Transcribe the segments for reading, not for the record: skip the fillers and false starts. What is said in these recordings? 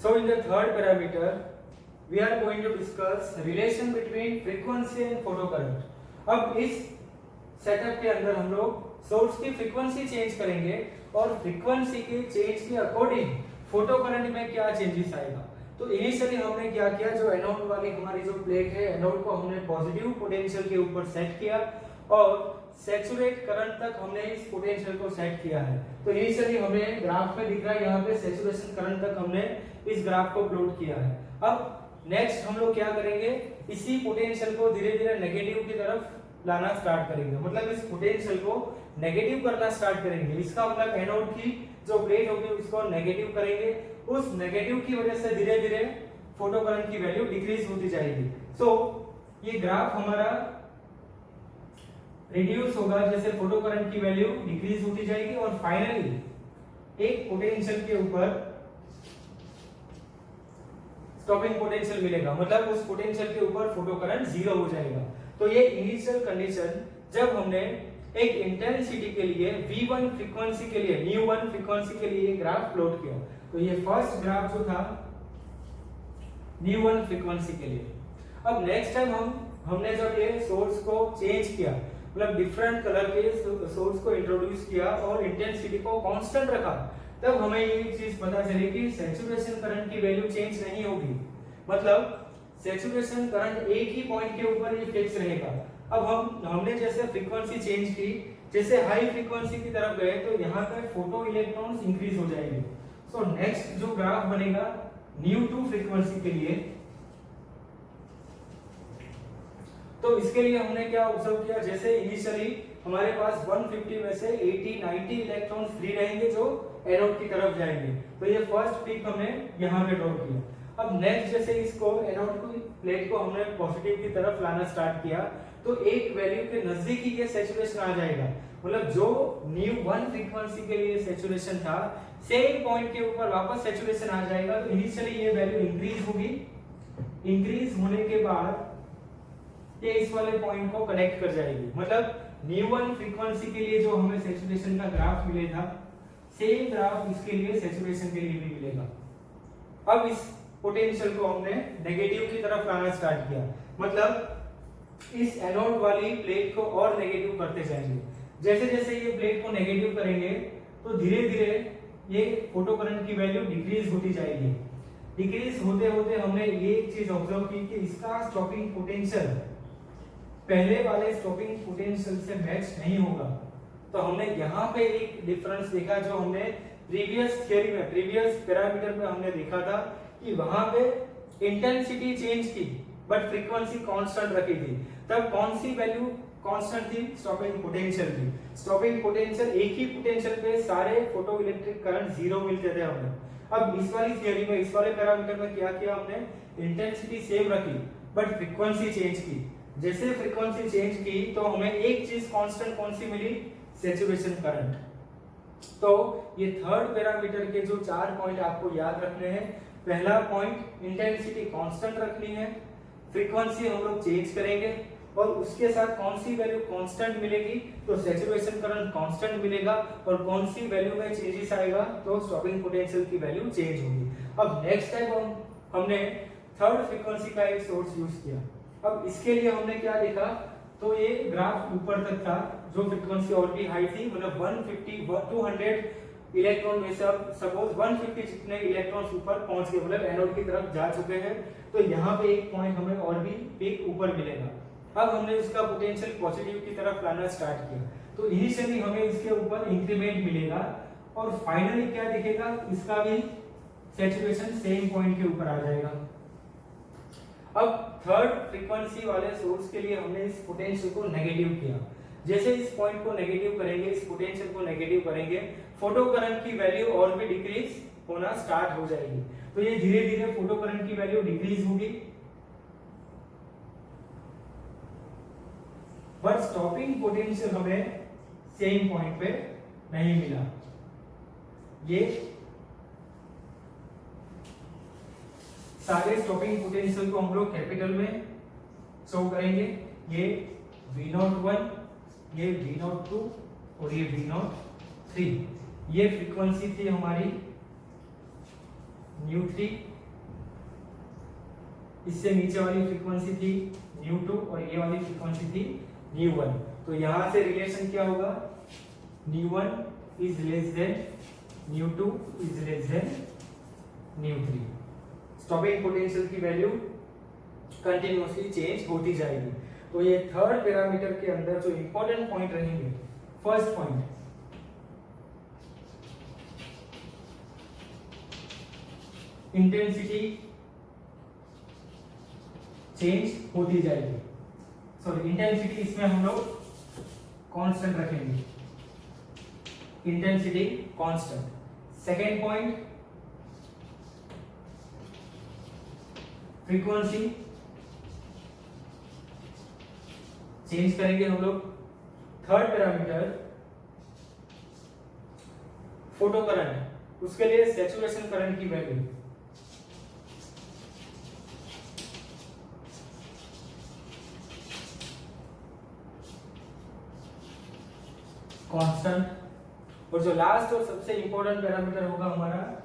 So in the third parameter we are going to discuss relation between frequency and photocurrent. अब इस setup के अंदर हम लोग सोर्स की फ्रीक्वेंसी चेंज करेंगे और फ्रीक्वेंसी के चेंज के अकॉर्डिंग फोटोकरंट में क्या चेंजेस आएगा। तो इनिशियली हमने क्या किया, जो एनोड वाली हमारी जो प्लेट है, एनोड को हमने पॉजिटिव पोटेंशियल के ऊपर सेट किया और सैचुरेट करंट तक हमने इस पोटेंशियल को सेट किया है। तो इनिशियली हमें ग्राफ में दिख रहा है यहाँ पे सैचुरेशन करंट तक हमने इस ग्राफ को प्लॉट किया है। अब नेक्स्ट हम लोग क्या करेंगे, इसी पोटेंशियल को धीरे धीरे नेगेटिव की तरफ लाना स्टार्ट करेंगे, मतलब इस पोटेंशियल को नेगेटिव करना स्टार्ट करेंगे। इसका मतलब एनोड की जो प्लेट होगी उसको नेगेटिव करेंगे, उस नेगेटिव की वजह से धीरे धीरे फोटो करंट की वैल्यू डिक्रीज होती जाएगी। सो ये ग्राफ हमारा रिड्यूस होगा जैसे फोटो करंट की वैल्यू डिक्रीज होती जाएगी और फाइनली एक पोटेंशियल के ऊपर स्टॉपिंग पोटेंशियल मिलेगा, मतलब उस पोटेंशियल के ऊपर फोटो करंट जीरो हो जाएगा। तो ये इनिशियल कंडीशन जब हमने एक इंटेंसिटी के लिए V1 फ्रीक्वेंसी के लिए μ1 फ्रीक्वेंसी के लिए ग्राफ प्लॉट किया, तो ये फर्स्ट ग्राफ जो था μ1 फ्रीक्वेंसी के लिए। अब नेक्स्ट टाइम हमने जब ये सोर्स को चेंज किया, मतलब डिफरेंट कलर के सोर्स को इंट्रोड्यूस किया और इंटेंसिटी को कांस्टेंट रखा, तब हमें ये चीज पता चली कि सैचुरेशन करंट की वैल्यू चेंज नहीं होगी, मतलब सैचुरेशन करंट एक ही पॉइंट के ऊपर ये फिक्स रहेगा। अब हमने जैसे फ्रीक्वेंसी चेंज की, जैसे हाई फ्रीक्वेंसी की तरफ गए तो यहाँ पे फोटो इलेक्ट्रॉन्स इंक्रीज हो जाएंगे। सो नेक्स्ट जो ग्राफ बनेगा μ2 फ्रीक्वेंसी के लिए, तो इसके लिए हमने क्या ऑब्जर्व किया, जैसे इनिशियली हमारे पास 150 में से 80-90 इलेक्ट्रॉन्स फ्री रहेंगे जो एनोड की तरफ जाएंगे, तो ये फर्स्ट पीक हमने यहाँ पे ड्रॉ किया। अब नेक्स्ट जैसे इसको एनोड की प्लेट को हमने पॉजिटिव की तरफ लाना स्टार्ट किया, तो एक वैल्यू के नजदीक ही ये सैचुरेशन आ जाएगा, मतलब जो μ1 फ्रीक्वेंसी के लिए सैचुरेशन था सेम पॉइंट के ऊपर वापस सैचुरेशन आ जाएगा। तो इनिशियली ये वैल्यू इंक्रीज होगी, इंक्रीज होने के बाद ये इस वाले पॉइंट को कनेक्ट कर जाएगी, मतलब μ1 फ्रीक्वेंसी के लिए जो हमें सैचुरेशन का ग्राफ मिले था सेम ग्राफ इसके लिए सैचुरेशन के लिए भी मिलेगा। अब इस पोटेंशियल को हमने नेगेटिव की तरफ लाना स्टार्ट किया, मतलब इस एनोड वाली प्लेट को और नेगेटिव करते जाएंगे। जैसे जैसे ये प्लेट को नेगेटिव करेंगे तो धीरे धीरे ये फोटो करंट की वैल्यू डिक्रीज होती जाएगी। डिक्रीज होते होते हमने ये चीज ऑब्जर्व की कि इसका स्टॉपिंग पोटेंशियल पहले वाले स्टॉपिंग पोटेंशियल से मैच नहीं होगा। तो हमने यहाँ पे एक डिफरेंस देखा, जो हमने प्रीवियस थियरी में, प्रीवियस पैरामीटर में हमने देखा था कि वहां पे इंटेंसिटी चेंज की बट फ्रीक्वेंसी कांस्टेंट रखी थी। तब कौन सी वैल्यू कांस्टेंट थी? स्टॉपिंग पोटेंशियल थी। स्टॉपिंग पोटेंशियल, एक ही पोटेंशियल पे सारे फोटो इलेक्ट्रिक करंट जीरो मिलते थे हमें। अब इस वाली थियरी में, इस वाले पैरामीटर में क्या किया हमने, इंटेंसिटी सेम रखी बट फ्रीक्वेंसी चेंज की। जैसे फ्रीक्वेंसी चेंज की तो हमें एक चीज कांस्टेंट कौन सी मिली? Saturation current. तो ये थर्ड पैरामीटर के जो 4 पॉइंट आपको याद रखने हैं, पहला पॉइंट इंटेंसिटी कांस्टेंट रखनी है, फ्रीक्वेंसी हम लोग चेंज करेंगे और उसके साथ कौन सी वैल्यू कांस्टेंट मिलेगी, तो सैचुरेशन करंट कांस्टेंट मिलेगा, और कौन सी वैल्यू में चेंजेस आएगा तो स्टॉपिंग पोटेंशियल की वैल्यू चेंज होगी। अब नेक्स्ट टाइम हमने थर्ड फ्रीक्वेंसी का एक सोर्स यूज किया। अब इसके लिए हमने क्या देखा, तो ये ग्राफ ऊपर तक था, जो फ्रीक्वेंसी और भी हाई थी, मतलब 150 200 इलेक्ट्रॉन में से अब सपोज 150 जितने इलेक्ट्रॉन्स ऊपर पहुंच गए, मतलब एनोड की तरफ जा चुके हैं, तो यहाँ पे एक पॉइंट हमें और भी पीक ऊपर मिलेगा। अब हमने इसका पोटेंशियल पॉजिटिव की तरफ लाना स्टार्ट किया, तो इनिशियली हमें इसके ऊपर इंक्रीमेंट मिलेगा और फाइनली क्या दिखेगा, इसका भी सैचुरेशन सेम पॉइंट के ऊपर आ जाएगा। अब थर्ड फ्रीक्वेंसी वाले सोर्स के लिए हमने इस पोटेंशियल को नेगेटिव किया। जैसे इस पॉइंट को नेगेटिव करेंगे, इस पोटेंशियल को नेगेटिव करेंगे, फोटो करंट की वैल्यू और भी डिक्रीज होना स्टार्ट हो जाएगी। तो ये धीरे धीरे फोटो करंट की वैल्यू डिक्रीज होगी, बट स्टॉपिंग पोटेंशियल हमें सेम पॉइंट पे नहीं मिला। ये सारे स्टॉपिंग पोटेंशियल को हम लोग कैपिटल में शो करेंगे। ये V01, ये V02 और ये V03। ये फ्रीक्वेंसी थी हमारी μ3, इससे नीचे वाली फ्रीक्वेंसी थी ν2 और ये वाली फ्रीक्वेंसी थी ν1। तो यहां से रिलेशन क्या होगा, ν1 is less than ν2 is less than ν3। Stopping potential की वैल्यू कंटिन्यूअसली चेंज होती जाएगी। तो ये थर्ड पैरामीटर के अंदर जो इंपॉर्टेंट पॉइंट रहेंगे, फर्स्ट पॉइंट इंटेंसिटी चेंज होती जाएगी। सॉरी, इंटेंसिटी इसमें हम लोग कांस्टेंट रखेंगे, intensity constant. Second point frequency change करेंगे हम लोग। थर्ड पैरामीटर फोटो करंट, उसके लिए सैचुरेशन करंट की वैल्यू कांस्टेंट। और जो लास्ट और सबसे इंपॉर्टेंट पैरामीटर होगा हमारा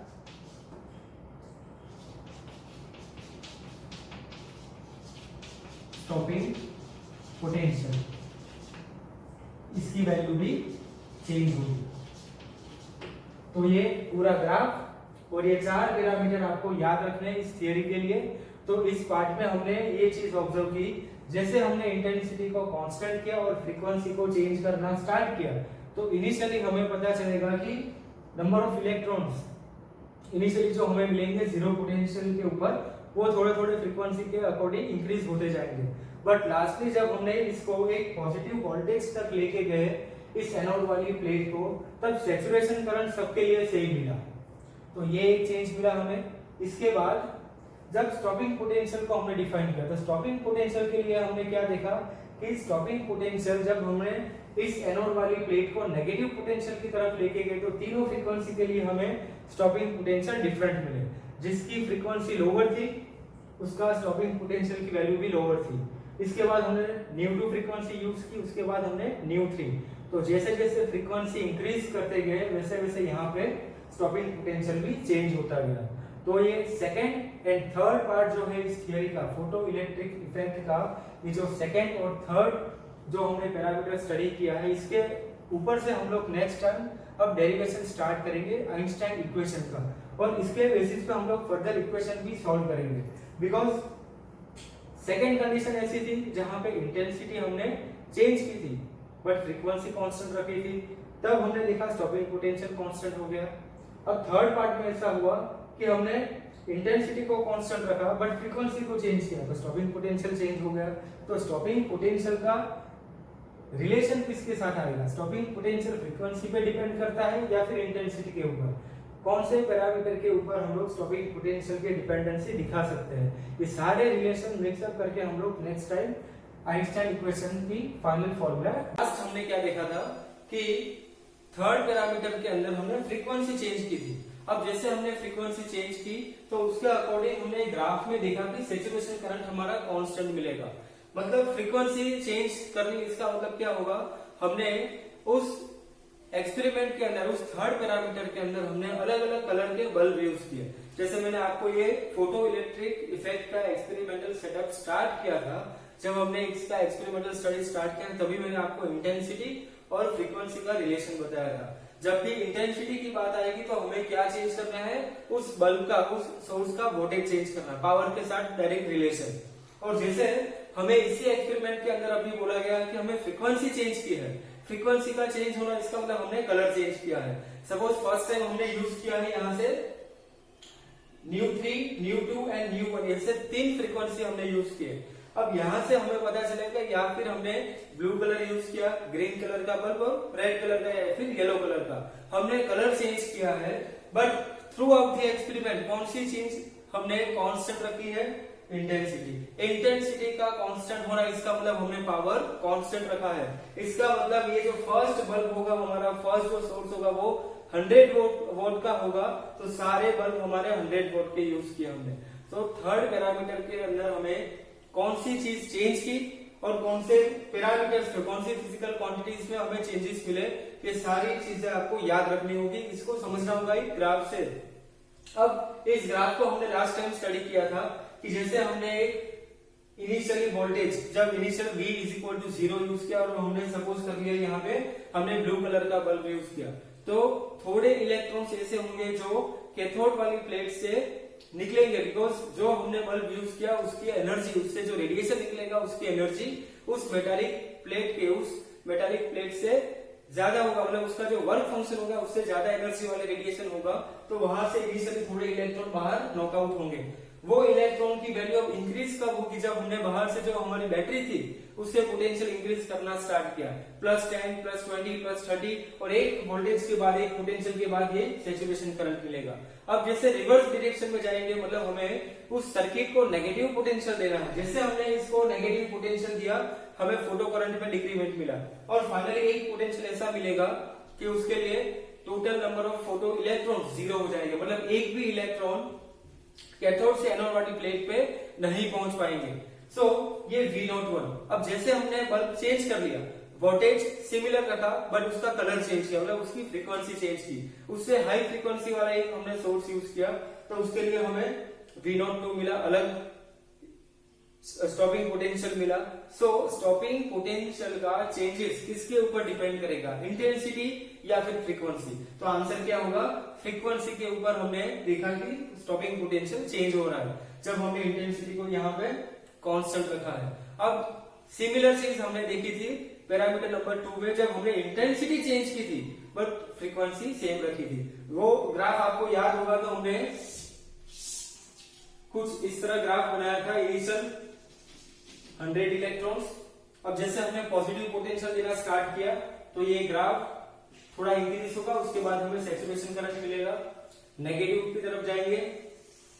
स्टॉपिंग पोटेंशियल, इसकी वैल्यू भी चेंज होगी। तो ये पूरा ग्राफ और ये 4 पैरामीटर आपको याद रखने हैं इस थियरी के लिए। तो इस पार्ट में हमने ये चीज ऑब्जर्व की, जैसे हमने इंटेंसिटी को कांस्टेंट किया और फ्रीक्वेंसी को चेंज करना स्टार्ट किया, तो इनिशियली हमें पता चलेगा कि नंबर ऑफ इलेक्ट्रॉन्स इनिशियली जो हमें मिलेंगे जीरो पोटेंशियल के ऊपर, वो थोड़े थोड़े फ्रीक्वेंसी के अकॉर्डिंग इंक्रीज होते जाएंगे। बट लास्टली जब हमने इसको एक पॉजिटिव वोल्टेज तक लेके गए इस एनोड वाली प्लेट को, तब सैचुरेशन करंट सबके लिए सेम मिला। तो ये एक चेंज मिला हमें। इसके बाद जब स्टॉपिंग पोटेंशियल को हमने डिफाइन किया, तो स्टॉपिंग पोटेंशियल के लिए हमने क्या देखा कि स्टॉपिंग पोटेंशियल जब हमने इस एनोड वाली प्लेट को नेगेटिव पोटेंशियल की तरफ लेके गए, तो तीनों फ्रीक्वेंसी के लिए हमें स्टॉपिंग पोटेंशियल डिफरेंट मिले। जिसकी फ्रीक्वेंसी लोअर थी उसका स्टॉपिंग पोटेंशियल की वैल्यू भी लोअर थी। इसके बाद हमने ν2 फ्रीक्वेंसी यूज की, उसके बाद हमने ν3। तो जैसे जैसे फ्रीक्वेंसी इंक्रीज करते गए वैसे वैसे यहाँ पे स्टॉपिंग पोटेंशियल भी चेंज होता गया। तो ये सेकंड एंड थर्ड पार्ट जो है इस थियरी का, फोटो इलेक्ट्रिक इफेक्ट का, ये जो सेकंड और थर्ड जो हमने पैरामीटर स्टडी किया है, इसके ऊपर से हम लोग नेक्स्ट टाइम अब डेरिवेशन स्टार्ट करेंगे आइंस्टाइन इक्वेशन का, और इसके बेसिस पे हम लोग फर्दर इक्वेशन भी सॉल्व करेंगे। बिकॉज सेकंड कंडीशन ऐसी थी जहां पे इंटेंसिटी हमने चेंज की थी बट फ्रीक्वेंसी कांस्टेंट रखी थी, तब हमने देखा स्टॉपिंग पोटेंशियल कांस्टेंट हो गया। अब थर्ड पार्ट में ऐसा हुआ कि हमने इंटेंसिटी को कांस्टेंट रखा बट फ्रीक्वेंसी को चेंज किया, तो स्टॉपिंग पोटेंशियल चेंज हो गया। तो स्टॉपिंग पोटेंशियल का रिलेशन किसके साथ आएगा, स्टॉपिंग पोटेंशियल फ्रीक्वेंसी पे डिपेंड करता है या फिर इंटेंसिटी के ऊपर? कौन से पैरामीटर के ऊपर हम लोग स्टॉपिंग पोटेंशियल की डिपेंडेंसी दिखा सकते हैं? ये सारे रिलेशन मिक्सअप करके हम लोग नेक्स्ट टाइम आइंस्टाइन इक्वेशन की फाइनल फॉर्मूला। लास्ट हमने क्या देखा था कि थर्ड पैरामीटर के अंदर हमने फ्रीक्वेंसी चेंज की थी। अब जैसे हमने फ्रीक्वेंसी चेंज की तो उसके अकॉर्डिंग हमने ग्राफ में देखा कि सैचुरेशन करंट हमारा कांस्टेंट मिलेगा। मतलब फ्रीक्वेंसी चेंज करने इसका मतलब क्या होगा, हमने उस एक्सपेरिमेंट के अंदर उस थर्ड पैरामीटर के अंदर हमने अलग अलग कलर के बल्ब यूज किए। जैसे मैंने आपको ये फोटो इलेक्ट्रिक इफेक्ट का एक्सपेरिमेंटल सेटअप स्टार्ट किया था, जब हमने इसका एक्सपेरिमेंटल स्टडी स्टार्ट किया तभी मैंने आपको इंटेंसिटी और फ्रीक्वेंसी का रिलेशन बताया था। जब भी इंटेंसिटी की बात आएगी तो हमें क्या चेंज करना है, उस बल्ब का, उस सोर्स का वोल्टेज चेंज करना, पावर के साथ डायरेक्ट रिलेशन। और जैसे हमें इसी एक्सपेरिमेंट के अंदर अभी बोला गया कि हमें फ्रीक्वेंसी चेंज की है, फ्रीक्वेंसी का चेंज होना इसका मतलब हमने कलर चेंज किया है। सपोज फर्स्ट टाइम हमने यूज किया है यहाँ से ν3, ν2 एंड ν1, ऐसे 3 फ्रीक्वेंसी हमने यूज किए। अब यहाँ से हमें पता चलेगा या फिर हमने ब्लू कलर यूज किया, ग्रीन कलर का बल्ब और रेड कलर का या फिर येलो कलर का, हमने कलर चेंज किया है। But through out the experiment कौन सी चीज हमने कांस्टेंट रखी है, इंटेंसिटी। इंटेंसिटी का कांस्टेंट होना इसका मतलब हमने पावर कांस्टेंट रखा है। इसका मतलब ये जो फर्स्ट बल्ब होगा हमारा, फर्स्ट जो सोर्स होगा वो 100 वोल्ट का होगा, तो सारे बल्ब हमारे 100 वोल्ट के यूज किए हमने। तो थर्ड पैरामीटर के अंदर हमें कौन सी चीज चेंज की और कौन से पैरामीटर्स पे, कौन सी फिजिकल क्वांटिटीज में हमें चेंजेस मिले, ये सारी चीजें आपको याद रखनी होगी। इसको समझना होगा ग्राफ से। अब इस ग्राफ को हमने लास्ट टाइम स्टडी किया था कि जैसे हमने इनिशियली वोल्टेज जब initial V is equal to 0 use किया और हमने सपोज कर लिया यहाँ पे हमने ब्लू कलर का बल्ब यूज किया, तो थोड़े इलेक्ट्रॉन्स ऐसे होंगे जो कैथोड वाली प्लेट से निकलेंगे, बिकॉज जो हमने बल्ब यूज किया उसकी एनर्जी, उससे जो रेडिएशन निकलेगा उसकी एनर्जी उस मेटालिक प्लेट से ज्यादा होगा, मतलब उसका जो वर्क फंक्शन होगा उससे ज्यादा एनर्जी वाले रेडिएशन होगा, तो वहां से इनिशियली थोड़े इलेक्ट्रॉन बाहर नॉकआउट होंगे। वो इलेक्ट्रॉन की वैल्यू ऑफ इंक्रीज कब होगी, जब हमने बाहर से जो हमारी बैटरी थी उससे पोटेंशियल इंक्रीज करना स्टार्ट किया, +10 +20 +30 और एक वोल्टेज के बाद एक पोटेंशियल के बाद ये सैचुरेशन करंट मिलेगा। अब जैसे रिवर्स डायरेक्शन में जाएंगे, मतलब हमें उस सर्किट को नेगेटिव पोटेंशियल देना है। जैसे हमने इसको नेगेटिव पोटेंशियल दिया, हमें फोटो करंट में डिक्रीमेंट मिला और फाइनली एक पोटेंशियल ऐसा मिलेगा कि उसके लिए total number of photo electron 0 हो जाएंगे, मतलब एक भी इलेक्ट्रॉन कैथोड से एनोड वाली प्लेट पे नहीं पहुंच पाएंगे। सो ये V01। अब जैसे हमने बल्ब चेंज कर लिया, वोल्टेज सिमिलर रखा बट उसका कलर चेंज किया, मतलब उसकी फ्रीक्वेंसी चेंज की, उससे हाई फ्रीक्वेंसी वाला एक हमने सोर्स यूज किया, तो उसके लिए हमें V02 मिला, अलग स्टॉपिंग पोटेंशियल मिला। सो स्टॉपिंग पोटेंशियल का चेंजेस किसके ऊपर डिपेंड करेगा, इंटेंसिटी या फिर फ्रीक्वेंसी? तो आंसर क्या होगा, फ्रीक्वेंसी के ऊपर हमने देखा कि स्टॉपिंग पोटेंशियल चेंज हो रहा है जब हमने इंटेंसिटी को यहाँ पे कांस्टेंट रखा है। अब सिमिलर चीज हमने देखी थी पैरामीटर नंबर 2 में, जब हमने इंटेंसिटी चेंज की थी बट फ्रीक्वेंसी सेम रखी थी। वो ग्राफ आपको याद होगा, तो हमने कुछ इस तरह ग्राफ बनाया था, इनिशियल 100 इलेक्ट्रॉन्स। अब जैसे हमने पॉजिटिव पोटेंशियल देना स्टार्ट किया तो ये ग्राफ थोड़ा इंक्रीज होगा, उसके बाद हमें सैचुरेशन करंट मिलेगा, नेगेटिव की तरफ जाएंगे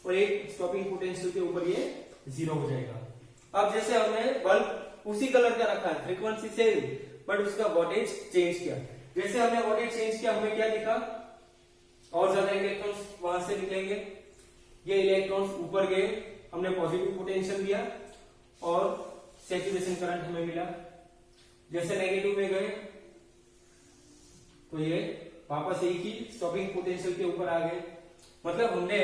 और एक स्टॉपिंग पोटेंशियल के ऊपर ये 0 हो जाएगा। अब जैसे हमने बल्ब उसी कलर का रखा है, फ्रीक्वेंसी सेम बट उसका वोल्टेज चेंज किया, जैसे हमने वोल्टेज चेंज किया हमें क्या दिखा, और ज्यादा इलेक्ट्रॉन्स वहां से निकलेंगे, ये इलेक्ट्रॉन्स ऊपर गए, हमने पॉजिटिव पोटेंशियल दिया और सैचुरेशन करंट हमें मिला। जैसे नेगेटिव में गए तो ये वापस एक ही स्टॉपिंग पोटेंशियल के ऊपर आ गए, मतलब हमने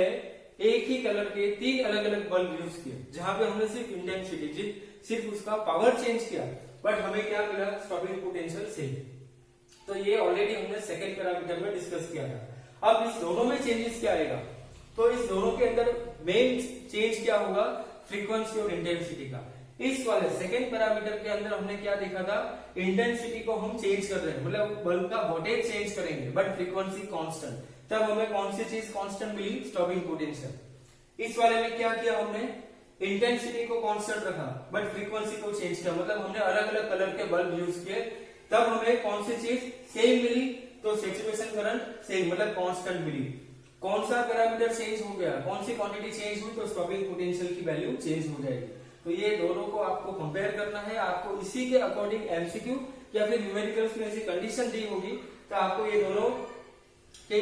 एक ही कलर के 3 अलग अलग बल्ब यूज किए, जहां पे हमने सिर्फ इंटेंसिटी सिर्फ उसका पावर चेंज किया बट हमें क्या मिला, स्टॉपिंग पोटेंशियल सेम। तो ये ऑलरेडी हमने सेकंड पैरामीटर में डिस्कस किया था। अब इस दोनों में चेंजेस क्या आएगा, तो इस दोनों के अंदर मेन चेंज क्या होगा, फ्रीक्वेंसी और इंटेंसिटी का। इस वाले सेकंड पैरामीटर के अंदर हमने क्या देखा था, इंटेंसिटी को हम चेंज कर रहे हैं, मतलब बल्ब का वोल्टेज चेंज करेंगे बट फ्रीक्वेंसी कांस्टेंट, तब हमें कौन सी चीज कांस्टेंट मिली, स्टॉपिंग पोटेंशियल। इस वाले में क्या किया हमने, इंटेंसिटी को कांस्टेंट रखा बट फ्रीक्वेंसी को चेंज किया, मतलब हमने अलग अलग कलर के बल्ब यूज किए, तब हमें कौन सी चीज सेम मिली, तो सैचुरेशन करंट सेम, मतलब कांस्टेंट मिली। कौन सा पैरामीटर चेंज हो गया, कौन सी क्वांटिटी चेंज हुई, तो स्टॉपिंग पोटेंशियल की वैल्यू चेंज हो जाएगी। तो ये दोनों को आपको कंपेयर करना है, आपको इसी के अकॉर्डिंग एमसीक्यू या फिर न्यूमेरिकल्स में ऐसी कंडीशन दी होगी, तो आपको ये दोनों के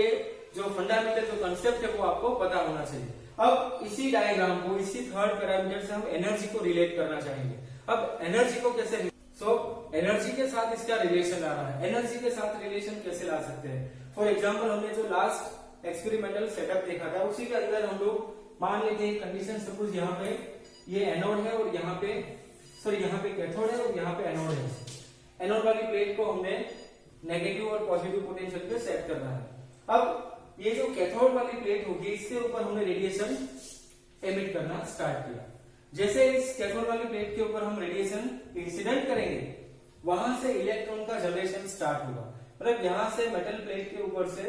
जो फंडामेंटल जो कंसेप्ट है वो आपको पता होना चाहिए। अब इसी डायग्राम को, इसी थर्ड पैरामीटर से हम एनर्जी को रिलेट करना चाहेंगे। अब एनर्जी को कैसे, एनर्जी के साथ इसका रिलेशन आ रहा है, एनर्जी के साथ रिलेशन कैसे ला सकते हैं। फॉर एग्जाम्पल हमने जो लास्ट एक्सपेरिमेंटल सेटअप देखा था उसी के अंदर हम लोग मान लेते हैं कंडीशन, सपोज यहाँ पे ये एनोड है और यहाँ पे यहाँ पे कैथोड है और यहाँ पे एनोड है। एनोड वाली प्लेट को हमने नेगेटिव और पॉजिटिव पोटेंशियल पे सेट करना है। अब ये जो कैथोड वाली प्लेट होगी इसके ऊपर हमने रेडिएशन एमिट करना स्टार्ट किया। जैसे इस कैथोड वाली प्लेट के ऊपर हम रेडिएशन इंसिडेंट करेंगे, वहां से इलेक्ट्रॉन का जनरेशन स्टार्ट होगा, मतलब यहाँ से मेटल प्लेट के ऊपर से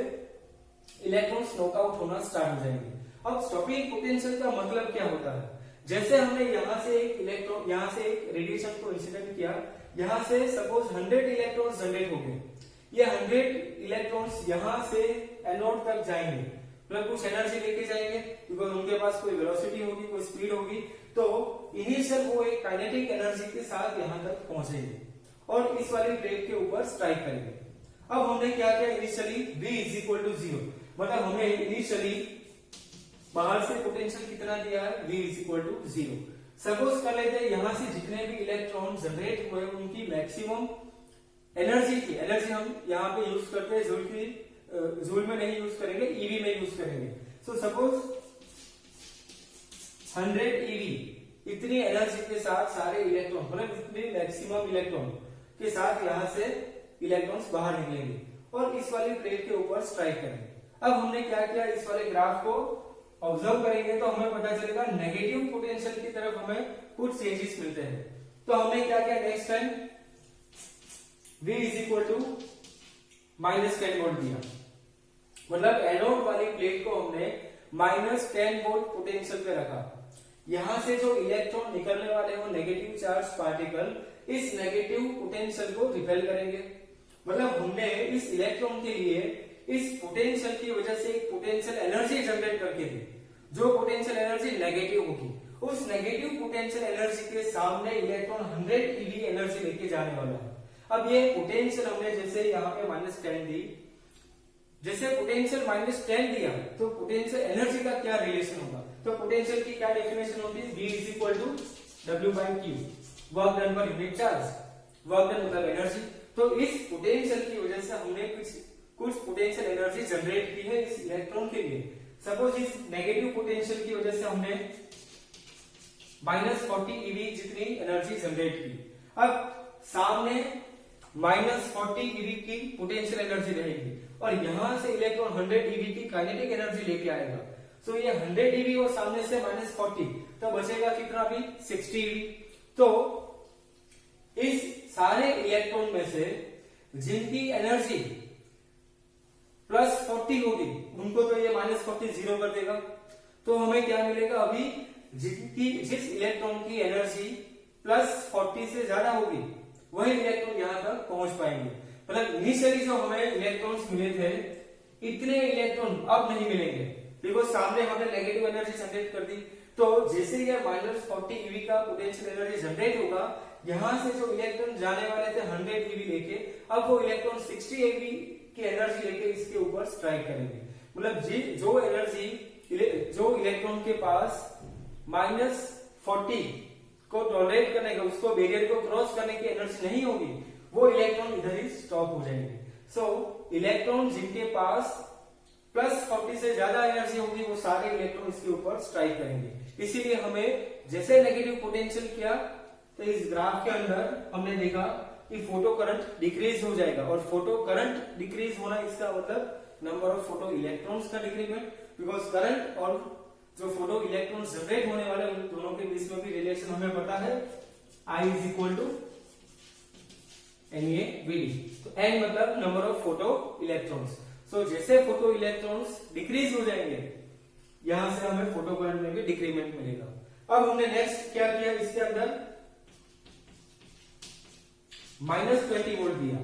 इलेक्ट्रॉन्स नॉकआउट होना स्टार्ट हो जाएंगे। अब स्टॉपिंग पोटेंशियल का मतलब क्या होता है, जैसे हमने यहाँ से एक इलेक्ट्रॉन, यहाँ से एक रेडिएशन को इंसिडेंट किया, यहाँ से सपोज 100 इलेक्ट्रॉन्स जनरेट हो गए, ये 100 इलेक्ट्रॉन्स यहाँ से एनोड तक जाएंगे, मतलब कुछ एनर्जी लेके जाएंगे, बिकॉज उनके पास कोई वेलोसिटी होगी, कोई स्पीड होगी, तो इनिशियल वो एक काइनेटिक एनर्जी के साथ यहाँ तक पहुंचेंगे और इस वाली प्लेट के ऊपर स्ट्राइक करेंगे। अब हमने क्या किया, initially V is equal to 0, मतलब हमने इनिशियली बाहर से पोटेंशियल कितना दिया है, V is equal to 0। Suppose कर लेते हैं यहाँ से जितने भी इलेक्ट्रॉन जनरेट हुए उनकी मैक्सिमम एनर्जी की, एनर्जी हम यहाँ पे यूज करते हैं जूल में नहीं यूज करेंगे, ईवी में यूज करेंगे। सो सपोज 100 eV इतनी एनर्जी के साथ सारे इलेक्ट्रॉन मतलब इतनी मैक्सिमम इलेक्ट्रॉन के साथ यहाँ से इलेक्ट्रॉन्स बाहर निकलेंगे और इस वाली प्लेट के ऊपर स्ट्राइक करेंगे। अब हमने क्या किया, इस वाले ग्राफ को ऑब्जर्व करेंगे तो हमें पता चलेगा नेगेटिव पोटेंशियल की तरफ हमें कुछ चेंजेस मिलते हैं। तो हमने क्या किया, next time V is equal to -10 volt दिया, मतलब एनोड वाली प्लेट को हमने -10 वोल्ट पोटेंशियल पे रखा। यहां से जो इलेक्ट्रॉन निकलने वाले हो नेगेटिव चार्ज पार्टिकल इस नेगेटिव पोटेंशियल को रिपेल करेंगे। मतलब हमने इस इलेक्ट्रॉन के लिए इस पोटेंशियल की वजह से एक पोटेंशियल एनर्जी जनरेट करके दी, जो पोटेंशियल एनर्जी नेगेटिव होगी। उस नेगेटिव पोटेंशियल एनर्जी के सामने इलेक्ट्रॉन 100 eV एनर्जी लेके जाने वाला है। अब ये पोटेंशियल हमने जैसे यहाँ पे -10 दी, जैसे पोटेंशियल -10 दिया तो पोटेंशियल एनर्जी का क्या रिलेशन होगा, तो पोटेंशियल की क्या डेफिनेशन होती है, V is equal to W/Q, work done per unit charge, work done मतलब एनर्जी। तो इस पोटेंशियल की वजह से हमने कुछ पोटेंशियल एनर्जी जनरेट की है इस इलेक्ट्रॉन के लिए। सपोज इस नेगेटिव पोटेंशियल की वजह से हमने -40 eV जितनी एनर्जी जनरेट की। अब सामने -40 eV की पोटेंशियल एनर्जी रहेगी और यहां से इलेक्ट्रॉन 100 eV की काइनेटिक एनर्जी लेके आएगा। सो ये 100 eV और सामने से -40, तो बचेगा कितना भी 60 eV। तो इस सारे इलेक्ट्रॉन में से जिनकी एनर्जी +40 होगी उनको तो ये -40 जीरो कर देगा। तो हमें क्या मिलेगा, अभी जिस इलेक्ट्रॉन की एनर्जी +40 से ज्यादा होगी वही इलेक्ट्रॉन यहां तक पहुंच पाएंगे। मतलब इनिशियली जो हमें इलेक्ट्रॉन्स मिले थे इतने इलेक्ट्रॉन अब नहीं मिलेंगे, बिकॉज सामने हमने नेगेटिव एनर्जी जनरेट कर दी। तो जैसे ये -40 eV का पोटेंशियल एनर्जी जनरेट होगा, यहां से जो इलेक्ट्रॉन जाने वाले थे 100 eV लेके, अब वो इलेक्ट्रॉन 60 eV की एनर्जी लेके इसके ऊपर स्ट्राइक करेंगे। मतलब जो एनर्जी जो इलेक्ट्रॉन के पास -40 को टॉलरेट करने का, उसको बैरियर को क्रॉस करने की एनर्जी नहीं होगी, वो इलेक्ट्रॉन इधर ही स्टॉप हो जाएंगे। सो इलेक्ट्रॉन जिनके पास +40 से ज्यादा एनर्जी होगी वो सारे इलेक्ट्रॉन इसके ऊपर स्ट्राइक करेंगे। इसीलिए हमें जैसे नेगेटिव पोटेंशियल किया तो इस ग्राफ के अंदर हमने देखा कि फोटो करंट डिक्रीज हो जाएगा, और फोटो करंट डिक्रीज होना इसका मतलब नंबर ऑफ फोटो इलेक्ट्रॉन्स का डिक्रीमेंट, बिकॉज करंट और जो फोटो इलेक्ट्रॉन्स जनरेट होने वाले उन दोनों के बीच में भी रिलेशन हमें पता है, I is equal to NA/VD। तो N मतलब नंबर ऑफ फोटो इलेक्ट्रॉन्स। सो जैसे फोटो इलेक्ट्रॉन्स डिक्रीज हो जाएंगे यहां से हमें फोटो करंट में भी डिक्रीमेंट मिलेगा। अब हमने नेक्स्ट क्या किया, इसके अंदर -20 वोल्ट दिया।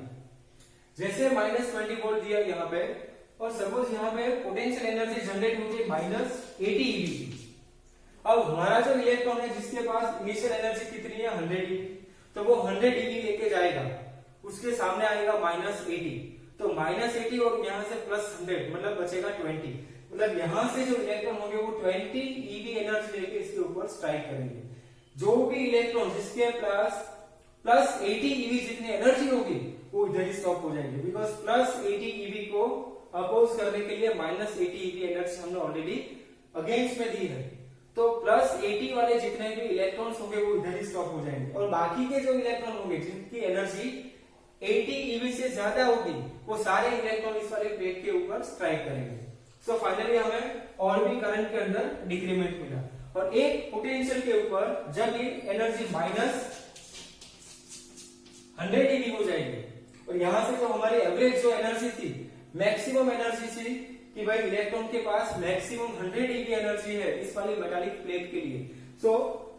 जैसे -20 वोल्ट दिया यहाँ पे, और सपोज यहाँ पे पोटेंशियल एनर्जी जनरेट होगी -80 eV की। अब हमारा जो इलेक्ट्रॉन है जिसके पास इनिशियल एनर्जी कितनी है 100 eV, तो वो 100 eV लेके जाएगा, उसके सामने आएगा -80, तो -80 और यहाँ से +100 मतलब बचेगा 20। मतलब यहाँ से जो इलेक्ट्रॉन होंगे वो 20 eV एनर्जी लेके इसके ऊपर स्ट्राइक करेंगे। जो भी इलेक्ट्रॉन जिसके +80 eV जितनी एनर्जी होगी वो इधर ही स्टॉप हो जाएंगे, बिकॉज +80 eV को अपोज करने के लिए -80 eV एनर्जी हमने ऑलरेडी अगेंस्ट में दी है। तो +80 वाले जितने भी इलेक्ट्रॉन्स होंगे वो इधर ही स्टॉप हो जाएंगे, और बाकी के जो इलेक्ट्रॉन होंगे जिनकी एनर्जी 80 eV से ज्यादा होगी वो सारे इलेक्ट्रॉन इस वाले प्लेट के ऊपर स्ट्राइक करेंगे। सो फाइनली हमें और भी करंट के अंदर डिक्रीमेंट मिला, और एक पोटेंशियल के ऊपर जब ये एनर्जी -100 eV हो जाएगी, और यहां से जो हमारी एवरेज जो एनर्जी थी, मैक्सिमम एनर्जी थी कि भाई इलेक्ट्रॉन के पास मैक्सिमम 100 eV एनर्जी है इस वाली मेटालिक प्लेट के लिए। सो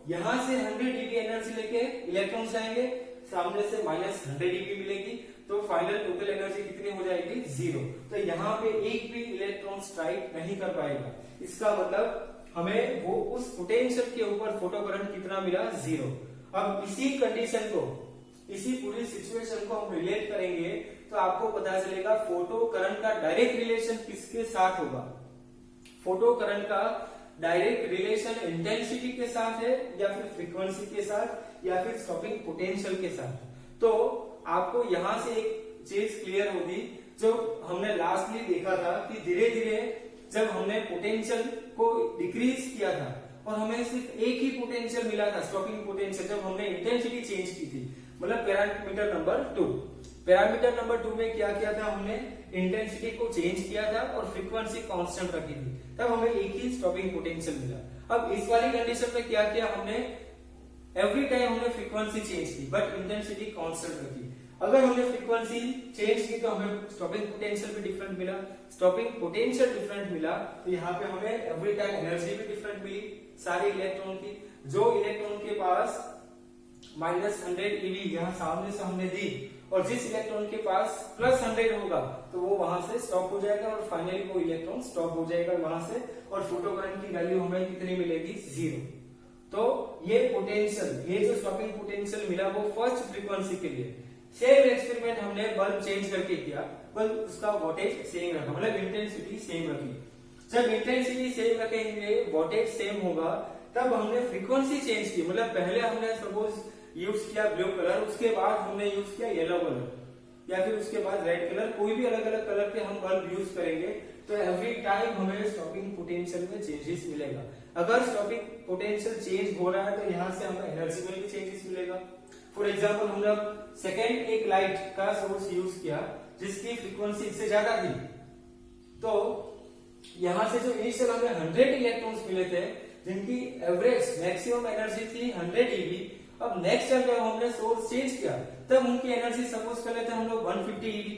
यहां से 100 eV एनर्जी लेके इलेक्ट्रॉन जाएंगे, सामने से -100 eV मिलेगी, तो फाइनल टोटल एनर्जी कितनी हो जाएगी 0। तो यहाँ पे एक भी इलेक्ट्रॉन स्ट्राइक नहीं कर पाएगा। इसका मतलब हमें वो उस पोटेंशियल के ऊपर फोटो करंट कितना मिला 0। अब इसी कंडीशन को, इसी पूरी सिचुएशन को हम रिलेट करेंगे तो आपको पता चलेगा फोटो करंट का डायरेक्ट रिलेशन किसके साथ होगा। फोटो करंट का डायरेक्ट रिलेशन इंटेंसिटी के साथ है, या फिर फ्रीक्वेंसी के साथ, या फिर स्टॉपिंग पोटेंशियल के साथ। तो आपको यहां से एक चीज क्लियर होगी, जो हमने लास्टली देखा था कि धीरे धीरे जब हमने पोटेंशियल को डिक्रीज किया था और हमें सिर्फ एक ही पोटेंशियल मिला था, स्टॉपिंग पोटेंशियल, जब हमने इंटेंसिटी चेंज की थी, मतलब पैरामीटर नंबर 2। पैरामीटर नंबर 2 में क्या किया था, हमने इंटेंसिटी को चेंज किया था और फ्रीक्वेंसी कांस्टेंट रखी थी, तब हमें एक ही स्टॉपिंग पोटेंशियल मिला। अब इस वाली कंडीशन में क्या किया हमने, एवरी टाइम हमने फ्रीक्वेंसी चेंज की बट इंटेंसिटी कांस्टेंट रखी। अगर हमने फ्रीक्वेंसी चेंज की तो हमें स्टॉपिंग पोटेंशियल भी डिफरेंट मिला, स्टॉपिंग पोटेंशियल डिफरेंट मिला, तो यहाँ पे हमें एवरी टाइम एनर्जी भी डिफरेंट मिली सारे इलेक्ट्रॉन की। जो इलेक्ट्रॉन के पास -100 eV यहाँ सामने से हमने दी और जिस इलेक्ट्रॉन के पास +100 होगा तो वो वहां से स्टॉप हो जाएगा और फाइनली वो इलेक्ट्रॉन स्टॉप हो जाएगा वहां से, और फोटो करंट की वैल्यू हमें कितनी मिलेगी, 0। तो ये पोटेंशियल, ये जो स्टॉपिंग पोटेंशियल मिला वो फर्स्ट फ्रीक्वेंसी के लिए। सेम एक्सपेरिमेंट हमने बल्ब चेंज करके किया, बल्ब उसका वोल्टेज सेम रखा, मतलब इंटेंसिटी सेम रखी। जब इंटेंसिटी सेम रखेंगे, वोल्टेज सेम होगा, तब हमने फ्रीक्वेंसी चेंज की, मतलब पहले हमने सपोज यूज किया ब्लू कलर, उसके बाद हमने यूज किया येलो कलर या फिर उसके बाद रेड कलर, कोई भी अलग अलग कलर के हम बल्ब यूज करेंगे तो एवरी टाइम हमें स्टॉपिंग पोटेंशियल में चेंजेस मिलेगा। अगर स्टॉपिंग पोटेंशियल चेंज हो रहा है तो यहाँ से हमें एनर्जी में भी चेंजेस मिलेगा। फॉर एग्जाम्पल हम लोग सेकेंड एक लाइट का सोर्स यूज किया जिसकी फ्रीक्वेंसी इससे ज्यादा थी, तो यहाँ से जो इनिशियल हमें 100 इलेक्ट्रॉन्स मिले थे जिनकी एवरेज मैक्सिमम एनर्जी थी 100 eV, अब नेक्स्ट टाइम जब हमने सोर्स चेंज किया तब उनकी एनर्जी सपोज कर लेते हैं हम लोग 150 eV,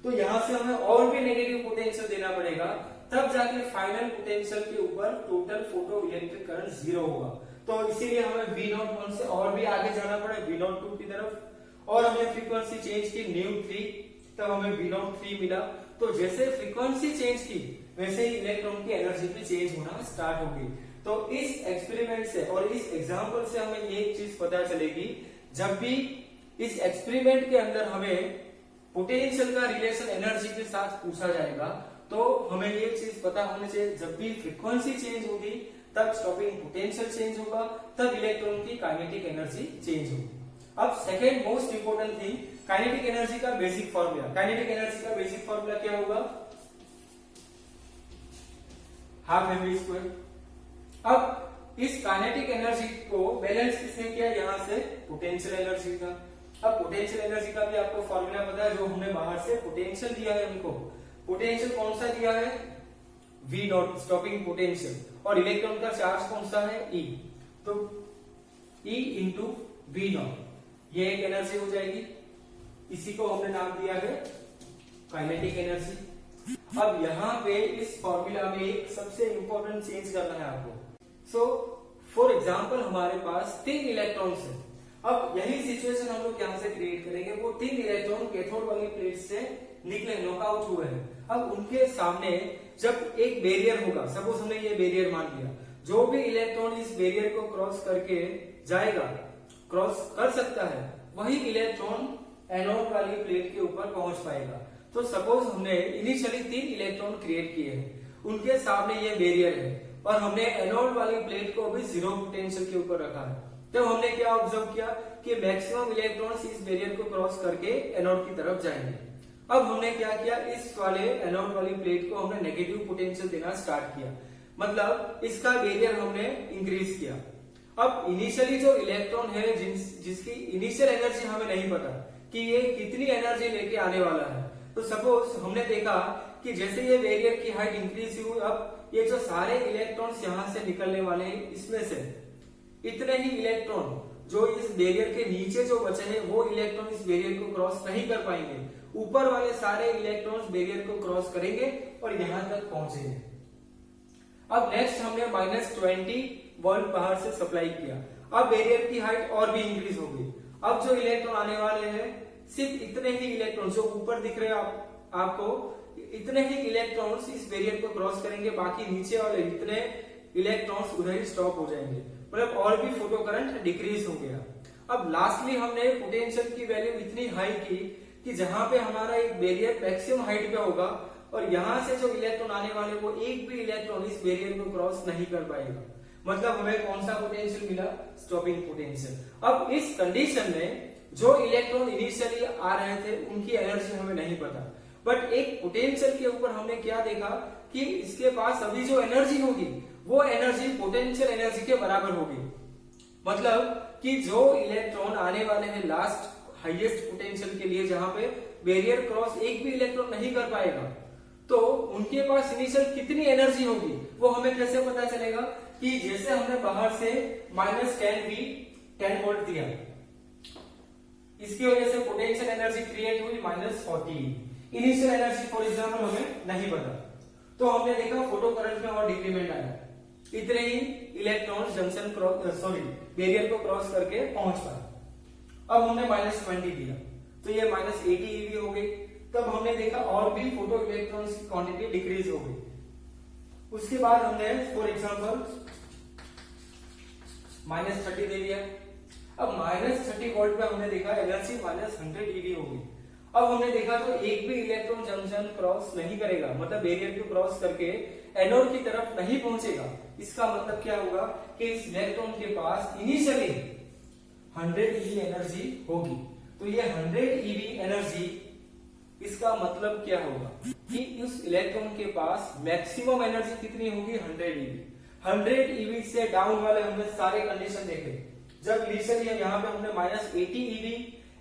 तो यहाँ से हमें और भी नेगेटिव पोटेंशियल देना पड़ेगा, तब जाके फाइनल पोटेंशियल के ऊपर टोटल फोटो इलेक्ट्रिक करंट 0 होगा। तो इसीलिए हमें V01 से और भी आगे जाना पड़े V02 की तरफ, और हमने फ्रीक्वेंसी चेंज की ν3, तब हमें V03 मिला। तो जैसे फ्रीक्वेंसी चेंज की वैसे ही इलेक्ट्रॉन की एनर्जी भी चेंज होना स्टार्ट होगी। तो इस एक्सपेरिमेंट से और इस एग्जांपल से हमें एक चीज पता चलेगी, जब भी इस एक्सपेरिमेंट के अंदर हमें पोटेंशियल का रिलेशन एनर्जी के साथ पूछा जाएगा तो हमें ये चीज पता होनी चाहिए, जब भी फ्रीक्वेंसी चेंज होगी तब स्टॉपिंग पोटेंशियल चेंज होगा, तब इलेक्ट्रॉन की काइनेटिक एनर्जी चेंज होगी। अब second most important thing, kinetic energy का बेसिक फॉर्मूला। काइनेटिक एनर्जी का बेसिक फॉर्मूला क्या होगा, ½ mv²। अब इस काइनेटिक एनर्जी को बैलेंस किसने किया, यहाँ से पोटेंशियल एनर्जी का। अब पोटेंशियल एनर्जी का भी आपको फॉर्मूला पता है, जो हमने बाहर से पोटेंशियल दिया है उनको। पोटेंशियल कौन सा दिया है, V0 स्टॉपिंग पोटेंशियल, और इलेक्ट्रॉन का चार्ज कौन सा है, E, तो E × V0 ये एक एनर्जी हो जाएगी, इसी को हमने नाम दिया है काइनेटिक एनर्जी। अब यहाँ पे इस फॉर्मूला में एक सबसे इंपॉर्टेंट चेंज करना है आपको। सो फॉर एग्जाम्पल हमारे पास 3 इलेक्ट्रॉन्स है। अब यही सिचुएशन हम लोग यहाँ से क्रिएट करेंगे, वो 3 इलेक्ट्रॉन कैथोड वाली प्लेट से निकले, नॉकआउट हुए हैं। अब उनके सामने जब एक बैरियर होगा, सपोज हमने ये बैरियर मान लिया, जो भी इलेक्ट्रॉन इस बैरियर को क्रॉस करके जाएगा, क्रॉस कर सकता है, वही इलेक्ट्रॉन एनोड वाली प्लेट के ऊपर पहुंच पाएगा। तो सपोज हमने इनिशियली 3 इलेक्ट्रॉन क्रिएट किए हैं, उनके सामने ये बैरियर है और हमने एनोड वाली प्लेट को भी 0 पोटेंशियल के ऊपर रखा है। तो हमने क्या ऑब्जर्व किया कि मैक्सिमम इलेक्ट्रॉन्स इस बैरियर को क्रॉस करके एनोड की तरफ जाएंगे। अब हमने क्या किया, इस वाले एनोड वाली प्लेट को हमने नेगेटिव पोटेंशियल देना स्टार्ट किया, मतलब इसका बैरियर हमने इंक्रीज किया। अब इनिशियली जो इलेक्ट्रॉन है जिसकी इनिशियल एनर्जी हमें नहीं पता कि ये कितनी एनर्जी लेके आने वाला है, तो सपोज हमने देखा कि जैसे ये बैरियर की हाइट इंक्रीज हुई, अब ये जो सारे इलेक्ट्रॉन्स यहाँ से निकलने वाले हैं, इसमें से इतने ही इलेक्ट्रॉन जो इस बैरियर के नीचे जो बचे हैं वो इलेक्ट्रॉन इस बैरियर को क्रॉस नहीं कर पाएंगे, ऊपर वाले सारे इलेक्ट्रॉन्स बैरियर को क्रॉस करेंगे और यहां तक पहुंचेंगे। अब नेक्स्ट हमने -20 वोल्ट बाहर से सप्लाई किया, अब बैरियर की हाइट और भी इंक्रीज हो गई। अब जो इलेक्ट्रॉन आने वाले हैं, सिर्फ इतने ही इलेक्ट्रॉन जो ऊपर दिख रहे हैं आपको, इतने ही इलेक्ट्रॉन्स इस बैरियर को क्रॉस करेंगे, बाकी नीचे वाले इतने इलेक्ट्रॉन्स उधर ही स्टॉप हो जाएंगे, मतलब और भी फोटो करंट डिक्रीज हो गया। अब लास्टली हमने पोटेंशियल की वैल्यू इतनी हाई की कि जहां पे हमारा एक बैरियर मैक्सिमम हाइट पे होगा और यहां से जो इलेक्ट्रॉन आने वाले वो एक भी इलेक्ट्रॉन इस बैरियर को क्रॉस नहीं कर पाएगा, मतलब हमें कौन सा पोटेंशियल मिला, स्टॉपिंग पोटेंशियल। अब इस कंडीशन में जो इलेक्ट्रॉन इनिशियली आ रहे थे उनकी एनर्जी हमें नहीं पता, बट एक पोटेंशियल के ऊपर हमने क्या देखा कि इसके पास अभी जो एनर्जी होगी वो एनर्जी पोटेंशियल एनर्जी के बराबर होगी। मतलब कि जो इलेक्ट्रॉन आने वाले हैं लास्ट हाईएस्ट पोटेंशियल के लिए, जहां पे बैरियर क्रॉस एक भी इलेक्ट्रॉन नहीं कर पाएगा, तो उनके पास इनिशियल कितनी एनर्जी होगी वो हमें कैसे पता चलेगा? कि जैसे हमने बाहर से -10 वोल्ट दिया, इसकी वजह से पोटेंशियल एनर्जी क्रिएट हुई -40। इनिशियल एनर्जी फॉर एग्जाम्पल हमें नहीं पता, तो हमने देखा फोटो करंट में और डिक्रीमेंट आया, इतने ही इलेक्ट्रॉन जंक्शन बैरियर को क्रॉस करके पहुंच पाए। अब हमने -20 दिया तो ये -80 eV हो गई। तब हमने देखा और भी फोटो इलेक्ट्रॉन्स की क्वांटिटी डिक्रीज हो गई। उसके बाद हमने फॉर एग्जांपल -30 दे दिया। अब -30 वोल्ट पे हमने देखा एनर्जी -100 eV होगी। अब हमने देखा तो एक भी इलेक्ट्रॉन जंक्शन क्रॉस नहीं करेगा, मतलब बैरियर को क्रॉस करके एनोड की तरफ नहीं पहुंचेगा। इसका मतलब क्या होगा कि इस इलेक्ट्रॉन के पास इनिशियली 100 eV एनर्जी होगी। तो ये 100 eV एनर्जी, इसका मतलब क्या होगा कि उस इलेक्ट्रॉन के पास मैक्सिमम एनर्जी कितनी होगी? 100 eV। 100 eV से डाउन वाले हमने सारे कंडीशन देखे। जब इनिशियली यहाँ पे हमने -80 eV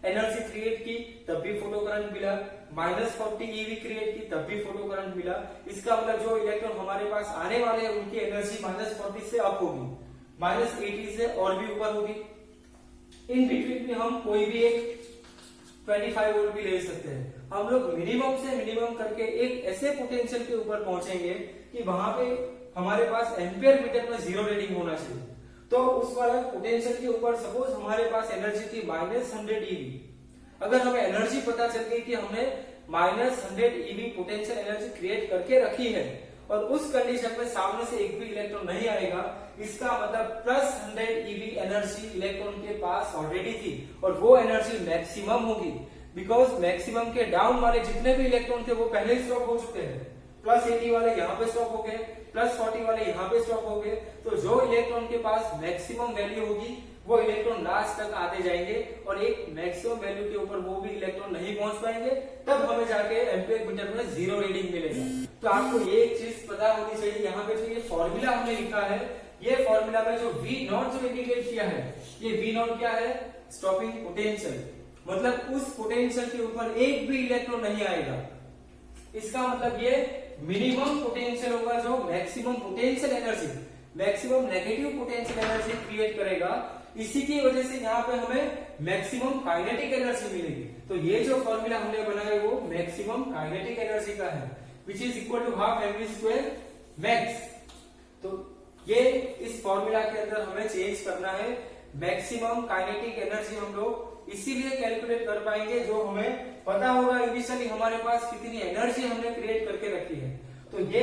एनर्जी क्रिएट की तब भी फोटो करंट मिला, -40 eV क्रिएट की तब भी फोटो करंट मिला। इसका मतलब जो इलेक्ट्रॉन हमारे पास आने वाले हैं उनकी एनर्जी -40 से अप होगी, -80 से और भी ऊपर होगी। इन बिटवीन में हम कोई भी एक 25 वोल्ट भी ले सकते हैं। हम लोग मिनिमम से मिनिमम करके एक ऐसे पोटेंशियल के ऊपर पहुंचेंगे कि वहां पे हमारे पास एम्पियर मीटर में 0 रीडिंग होना चाहिए। तो उस वाले पोटेंशियल के ऊपर सपोज हमारे पास एनर्जी थी -100 eV। अगर हमें एनर्जी पता चल गई कि हमने -100 eV पोटेंशियल एनर्जी क्रिएट करके रखी है और उस कंडीशन में सामने से एक भी इलेक्ट्रॉन नहीं आएगा, इसका मतलब +100 eV एनर्जी इलेक्ट्रॉन के पास ऑलरेडी थी और वो एनर्जी मैक्सिमम होगी। बिकॉज मैक्सिमम के डाउन वाले जितने भी इलेक्ट्रॉन थे वो पहले ही स्टॉप हो चुके हैं। +80 वाले यहाँ पे स्टॉप हो गए, +40 वाले यहाँ पे स्टॉप हो गए। तो जो इलेक्ट्रॉन के पास मैक्सिमम वैल्यू होगी वो इलेक्ट्रॉन लास्ट तक आते जाएंगे और एक मैक्सिमम वैल्यू के ऊपर वो भी इलेक्ट्रॉन नहीं पहुंच पाएंगे। तब हमें जाके एम्पियर मीटर में 0 रीडिंग मिलेगा। तो आपको ये एक चीज पता होनी चाहिए, यहाँ पे जो ये फॉर्मूला हमने लिखा है, ये फॉर्मूला में जो V0 जो इंडिकेट किया है, ये V0 क्या है? Stopping potential. मतलब उस पोटेंशियल के ऊपर एक भी इलेक्ट्रॉन नहीं आएगा। इसका मतलब ये मिनिमम पोटेंशियल होगा जो maximum potential energy, maximum negative potential energy create करेगा। इसी की वजह से यहाँ पे हमें मैक्सिमम काइनेटिक एनर्जी मिलेगी। तो ये जो फॉर्मूला हमने बनाया वो मैक्सिमम काइनेटिक एनर्जी का है, which is equal to half mv² max. तो ये इस फॉर्मूला के अंदर हमें चेंज करना है। मैक्सिमम काइनेटिक एनर्जी हम लोग इसीलिए कैलकुलेट कर पाएंगे जो हमें पता होगा इनिशियली हमारे पास कितनी एनर्जी हमने क्रिएट करके रखी है। तो ये